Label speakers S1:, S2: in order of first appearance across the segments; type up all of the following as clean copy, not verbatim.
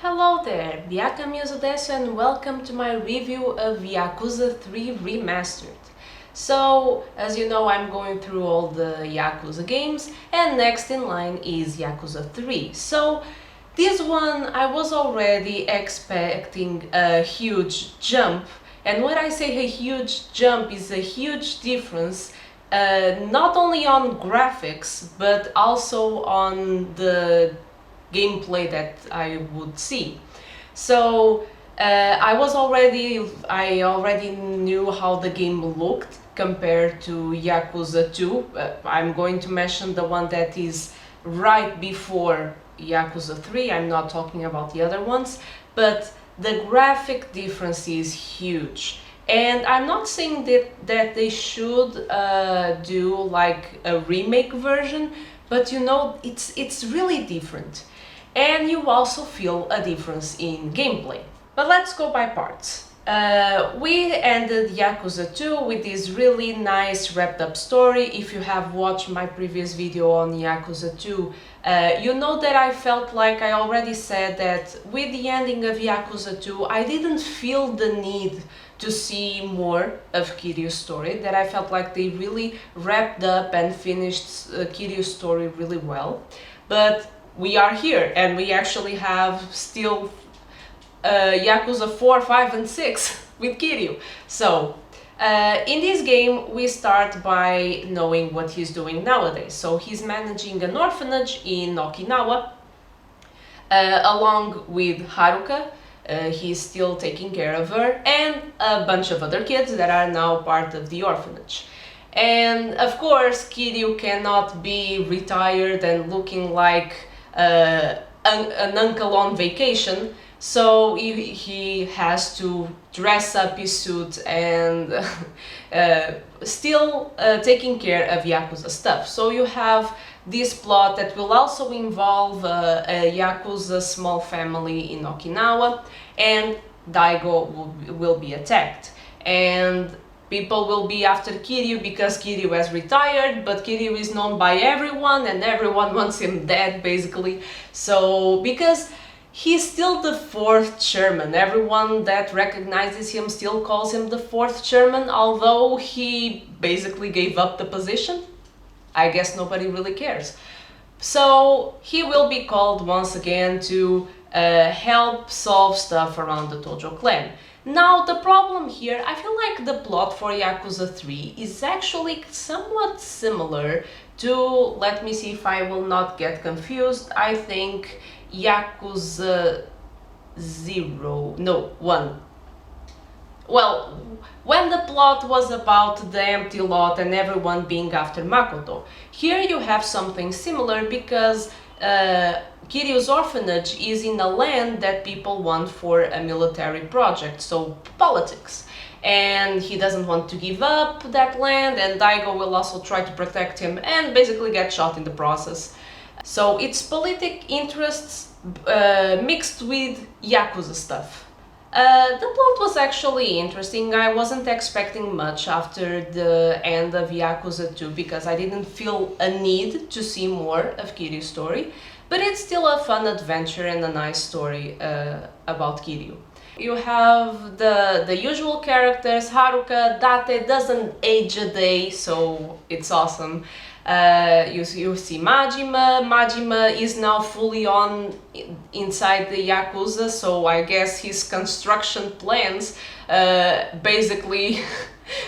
S1: Hello there, Kamurocho Lullaby, and welcome to my review of Yakuza 3 Remastered. So, as you know, I'm going through all the Yakuza games, and next in line is Yakuza 3. So, this one I was already expecting a huge jump, and when I say a huge jump is a huge difference, not only on graphics, but also on the gameplay that I would see. So I already knew how the game looked compared to Yakuza 2. I'm going to mention the one that is right before Yakuza 3. I'm not talking about the other ones, but the graphic difference is huge. And I'm not saying that they should do like a remake version, but you know, it's really different. And you also feel a difference in gameplay. But let's go by parts. We ended Yakuza 2 with this really nice wrapped up story. If you have watched my previous video on Yakuza 2, you know that I felt like I already said that with the ending of Yakuza 2, I didn't feel the need to see more of Kiryu's story, that I felt like they really wrapped up and finished Kiryu's story really well. But we are here and we actually have still Yakuza 4, 5 and 6 with Kiryu. So in this game we start by knowing what he's doing nowadays. So he's managing an orphanage in Okinawa along with Haruka. He's still taking care of her and a bunch of other kids that are now part of the orphanage. And of course Kiryu cannot be retired and looking like an uncle on vacation, so he has to dress up his suit and still taking care of Yakuza stuff. So you have this plot that will also involve a Yakuza small family in Okinawa, and Daigo will be attacked. And people will be after Kiryu because Kiryu has retired, but Kiryu is known by everyone and everyone wants him dead, basically. So, because he's still the fourth chairman, everyone that recognizes him still calls him the fourth chairman, although he basically gave up the position. I guess nobody really cares. So, he will be called once again to help solve stuff around the Tojo clan. Now, the problem here, I feel like the plot for Yakuza 3 is actually somewhat similar to, let me see if I will not get confused, I think Yakuza 1. Well, when the plot was about the empty lot and everyone being after Makoto, here you have something similar because Kiryu's orphanage is in a land that people want for a military project, so politics. And he doesn't want to give up that land, and Daigo will also try to protect him and basically get shot in the process. So it's politic interests mixed with Yakuza stuff. The plot was actually interesting. I wasn't expecting much after the end of Yakuza 2 because I didn't feel a need to see more of Kiryu's story, but it's still a fun adventure and a nice story about Kiryu. You have the usual characters. Haruka, Date doesn't age a day, so it's awesome. You see Majima. Majima is now fully on inside the Yakuza, so I guess his construction plans basically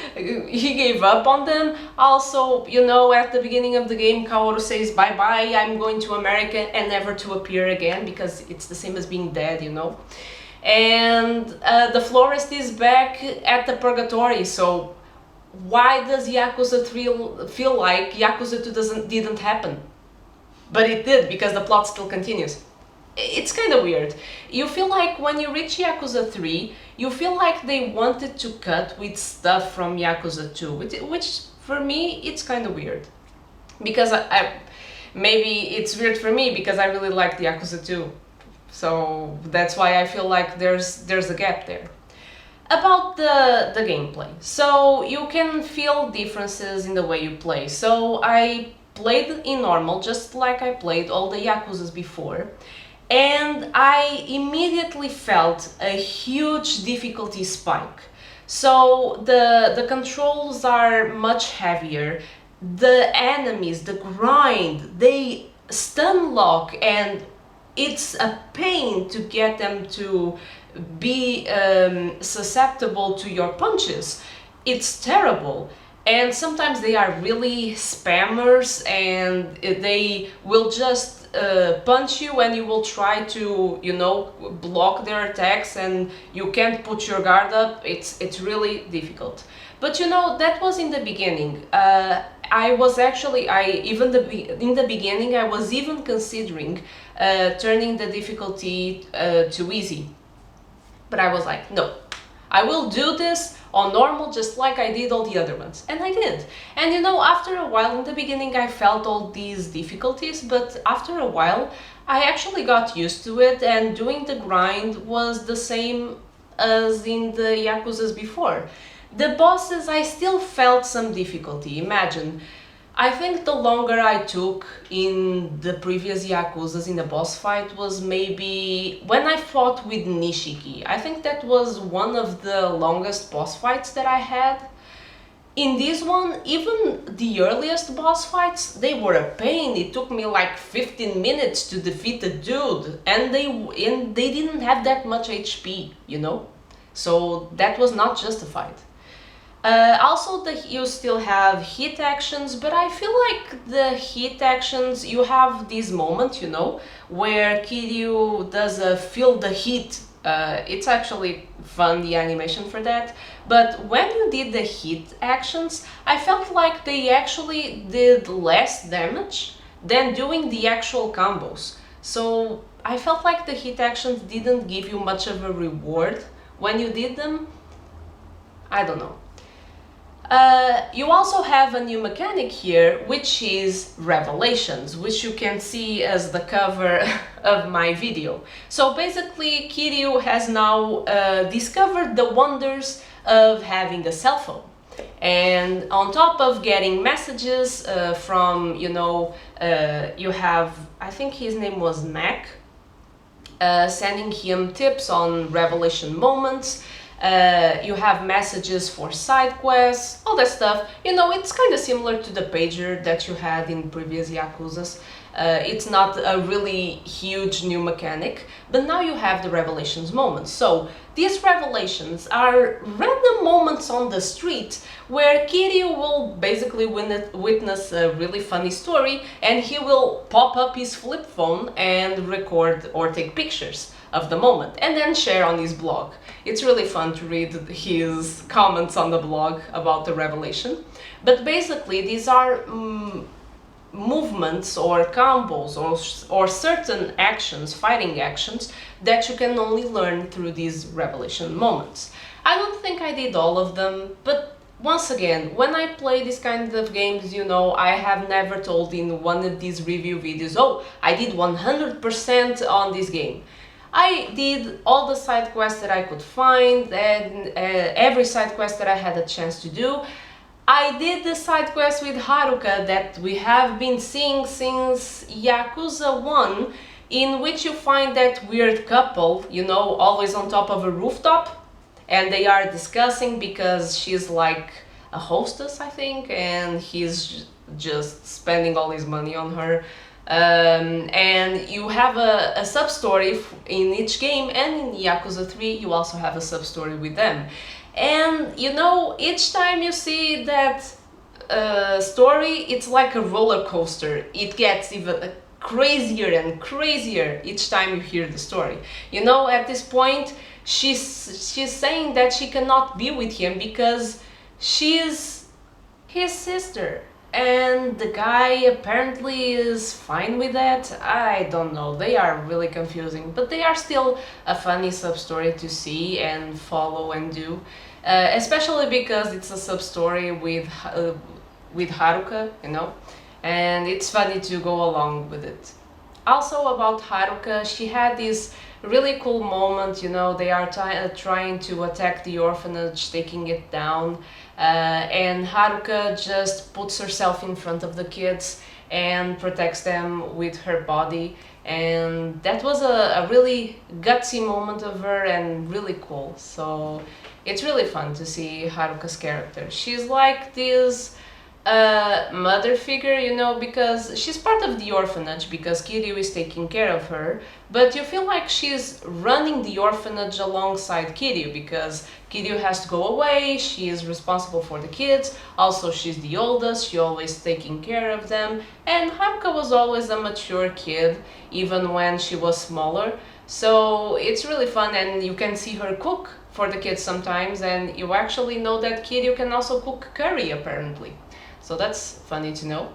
S1: he gave up on them. Also, you know, at the beginning of the game, Kaoru says bye-bye, I'm going to America, and never to appear again, because it's the same as being dead, you know. And the florist is back at the purgatory, so why does Yakuza 3 feel like Yakuza 2 didn't happen? But it did, because the plot still continues. It's kind of weird. You feel like when you reach Yakuza 3, you feel like they wanted to cut with stuff from Yakuza 2, which for me, it's kind of weird. Because maybe it's weird for me because I really liked Yakuza 2. So that's why I feel like there's a gap there. About the gameplay, so you can feel differences in the way you play. So I played in normal, just like I played all the Yakuzas before, and I immediately felt a huge difficulty spike. So the controls are much heavier. The enemies, the grind, they stun lock, and it's a pain to get them to be susceptible to your punches. It's terrible. And sometimes they are really spammers, and they will just punch you, and you will try to, block their attacks, and you can't put your guard up. It's really difficult. But that was in the beginning. I was actually, in the beginning, I was even considering turning the difficulty to easy. But I was like, no, I will do this on normal just like I did all the other ones. And I did. And after a while, in the beginning I felt all these difficulties, but after a while I actually got used to it, and doing the grind was the same as in the Yakuzas before. The bosses, I still felt some difficulty. Imagine, I think the longer I took in the previous Yakuzas in the boss fight was maybe when I fought with Nishiki. I think that was one of the longest boss fights that I had. In this one, even the earliest boss fights, they were a pain. It took me like 15 minutes to defeat the dude, and they didn't have that much HP, So that was not justified. Also, you still have hit actions, but I feel like the hit actions, you have this moment, where Kiryu does a feel the heat. It's actually fun, the animation for that. But when you did the hit actions, I felt like they actually did less damage than doing the actual combos. So I felt like the hit actions didn't give you much of a reward when you did them. I don't know. You also have a new mechanic here, which is Revelations, which you can see as the cover of my video. So basically, Kiryu has now discovered the wonders of having a cell phone. And on top of getting messages from, you have, I think his name was Mac, sending him tips on revelation moments. You have messages for side quests, all that stuff. It's kind of similar to the pager that you had in previous Yakuzas. It's not a really huge new mechanic, but now you have the revelations moments. So these revelations are random moments on the street where Kiryu will basically witness a really funny story, and he will pop up his flip phone and record or take pictures of the moment and then share on his blog. It's really fun to read his comments on the blog about the revelation. But basically these are movements or combos or certain actions, fighting actions, that you can only learn through these revelation moments. I don't think I did all of them, but once again, when I play these kinds of games, I have never told in one of these review videos, oh, I did 100% on this game. I did all the side quests that I could find, and every side quest that I had a chance to do. I did the side quest with Haruka that we have been seeing since Yakuza 1, in which you find that weird couple, always on top of a rooftop, and they are discussing because she's like a hostess, I think, and he's just spending all his money on her. And you have a sub-story in each game, and in Yakuza 3 you also have a sub-story with them. And each time you see that story, it's like a roller coaster. It gets even crazier and crazier each time you hear the story. At this point she's saying that she cannot be with him because she's his sister. And the guy apparently is fine with that. I don't know, they are really confusing, but they are still a funny sub-story to see and follow and do. Especially because it's a sub-story with Haruka, and it's funny to go along with it. Also about Haruka, she had this really cool moment, they are trying to attack the orphanage, taking it down. And Haruka just puts herself in front of the kids and protects them with her body. and that was a really gutsy moment of her and really cool. So it's really fun to see Haruka's character. She's like this mother figure, you know, because she's part of the orphanage because Kiryu is taking care of her, but you feel like she's running the orphanage alongside Kiryu because Kiryu has to go away, she is responsible for the kids, also she's the oldest, she always taking care of them, and Haruka was always a mature kid, even when she was smaller, so it's really fun and you can see her cook for the kids sometimes, and you actually know that Kiryu can also cook curry apparently. So that's funny to know.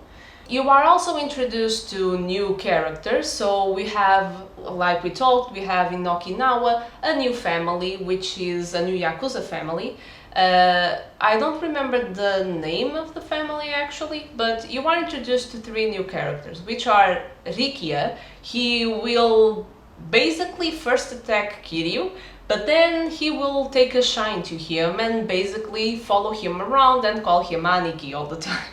S1: You are also introduced to new characters. So we have, like we talked, we have in Okinawa a new family, which is a new Yakuza family. I don't remember the name of the family actually, but you are introduced to three new characters, which are Rikia. He will basically first attack Kiryu, but then he will take a shine to him and basically follow him around and call him Aniki all the time.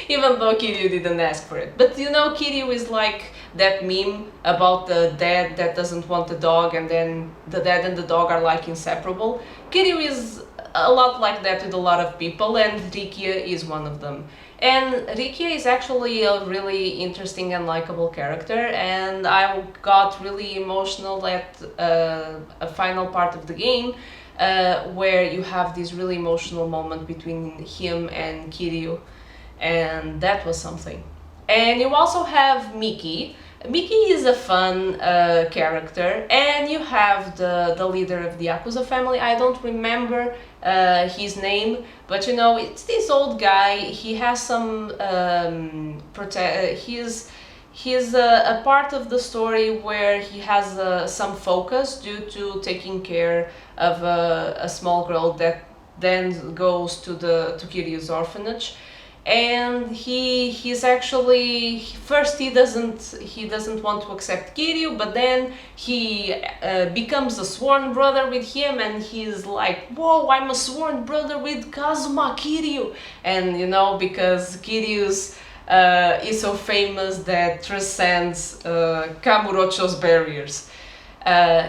S1: Even though Kiryu didn't ask for it. But you know, Kiryu is like that meme about the dad that doesn't want the dog and then the dad and the dog are like inseparable. Kiryu is a lot like that with a lot of people, and Rikia is one of them. And Rikia is actually a really interesting and likable character, and I got really emotional at a final part of the game where you have this really emotional moment between him and Kiryu, and that was something. And you also have Miki. Miki is a fun character, and you have the leader of the Yakuza family. I don't remember his name, but you know, it's this old guy. He has some he's a part of the story where he has some focus due to taking care of a small girl that then goes to Kiryu's orphanage, and he's actually first he doesn't want to accept Kiryu, but then he becomes a sworn brother with him, and he's like, whoa, I'm a sworn brother with Kazuma Kiryu, and you know, because Kiryu's is so famous that transcends Kamurocho's barriers.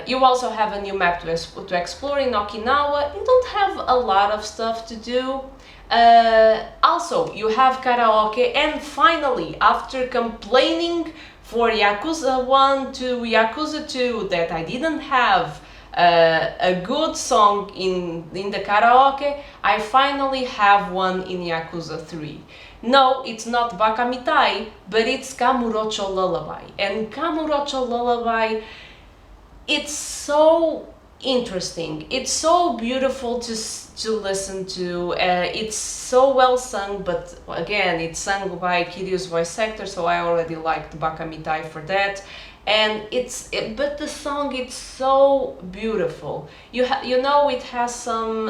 S1: You also have a new map to explore in Okinawa. You don't have a lot of stuff to do. Also, you have karaoke, and finally, after complaining for Yakuza 1 to Yakuza 2 that I didn't have a good song in the karaoke, I finally have one in Yakuza 3. No, it's not Bakamitai, but it's Kamurocho Lullaby. And Kamurocho Lullaby, it's so interesting. It's so beautiful to listen to. It's so well sung, but again, it's sung by Kiryu's voice actor, so I already liked Bakamitai for that. And but the song, it's so beautiful. You know, it has some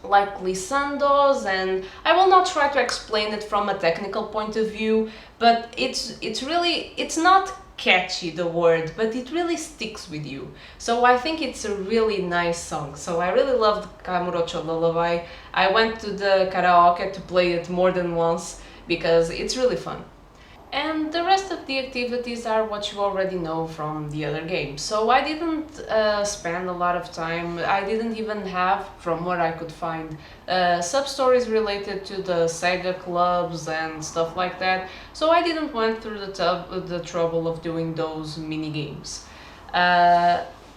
S1: like glissandos, and I will not try to explain it from a technical point of view, but it's really, it's not catchy, the word, but it really sticks with you. So I think it's a really nice song. So I really loved Kamurocho Lullaby. I went to the karaoke to play it more than once because it's really fun. And the rest of the activities are what you already know from the other games. So I didn't spend a lot of time. I didn't even have, from what I could find, sub-stories related to the Sega clubs and stuff like that. So I didn't went through the trouble of doing those mini games.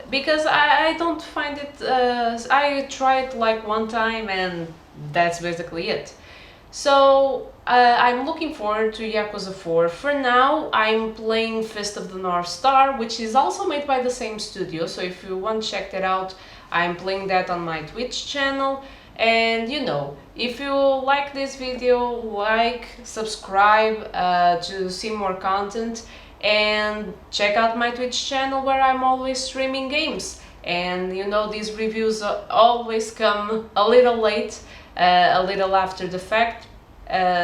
S1: Because I don't find it... I tried like one time and that's basically it. So I'm looking forward to Yakuza 4. For now, I'm playing Fist of the North Star, which is also made by the same studio, so if you want to check that out, I'm playing that on my Twitch channel. And you know, if you like this video, like, subscribe to see more content, and check out my Twitch channel where I'm always streaming games. And you know, these reviews always come a little late, a little after the fact,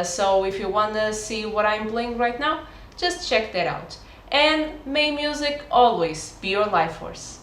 S1: so if you want to see what I'm playing right now, just check that out. And may music always be your life force.